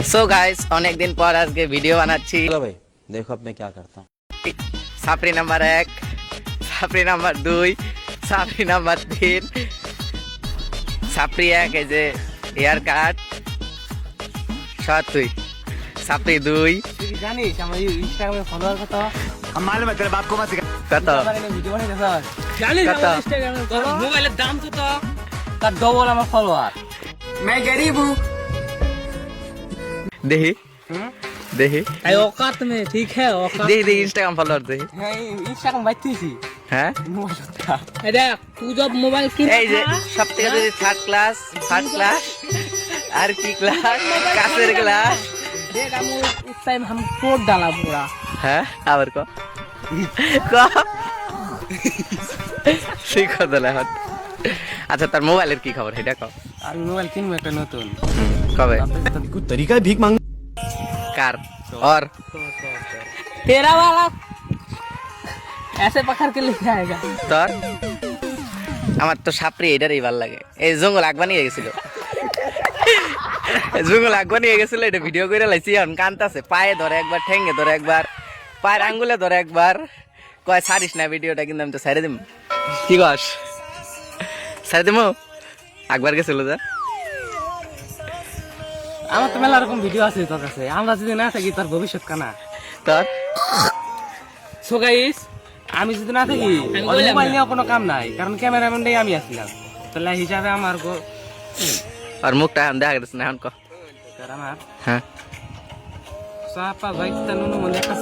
So guys अनेक दिन पर आज के वीडियो बनाচ্ছি। चलो भाई देखो अब मैं क्या करता हूँ। सापड़ी नंबर 1, सापड़ी नंबर 2, सापड़ी नंबर 3, सापड़ी 1 এই যে হেয়ার কাট তুই সাপড়ি 2 তুই জানিস আমার ইনস্টাগ্রামে ফলোয়ার কত? मालूम है तेरे बाप को मत सिखा। কত আমার এনে ভিডিও বানাইতে স্যার জানিস কত? আমার ইনস্টাগ্রামে মোবাইলের দাম কত? তার ডবল আমার ফলোয়ার। मैं गरीब हूँ। দেখি দেখি এই औकात में ठीक है औकात দেখি দেখি ইনস্টাগ্রাম ফলোয়ার দেখি। হ্যাঁ ইনস্টাগ্রাম বাইতেছি হ্যাঁ মোবাইলটা এই দেখ তুই জব মোবাইল কিন এই যে সব থেকে যদি থার্ড ক্লাস আর কি ক্লাস কাছের ক্লাস देख हम उस टाइम हम कोड डाला पूरा হ্যাঁ আবার ক শিখো তাহলে এখন। আচ্ছা তার মোবাইলের কি খবর সেটা কও। আমি মোবাইল কিনবো একটা নতুন কবে कुछ तरीका है भीख मांग কার और तेरा वाला ऐसे पकड़ के लेके आएगा তোর আমার তো সাপড়ি এটারই ভালো লাগে। এই জঙ্গল আগ বানিয়ে গেছিল জঙ্গল আগ বানিয়ে গেছিল এটা ভিডিও করে লাইছি। এখন কান্তাছে পায়ে ধরে একবার ঠেঙ্গে ধরে একবার পায়ের আঙ্গুলে ধরে একবার কয় ছাড়িস না ভিডিওটা কিন্তু আমি তো ছাড়ে দিম। কি কস ছাড়ে দিমু একবার গেছিল যা আমার তো মেলা রকম ভিডিও আছে তোর কাছে আমরা যদি না থাকি তোর ভবিষ্যৎ কানা তোর সো গাইস আমি যদি না থাকি মোবাইল নিয়ে কোনো কাম নাই কারণ ক্যামেরাম্যানটাই আমি আসছিলাম তাহলে হিসাবে আমার আর মুখটা এখন দেখা গেছে না এখন ক আমার হ্যাঁ সাপা ভাই তানুন মনে একটা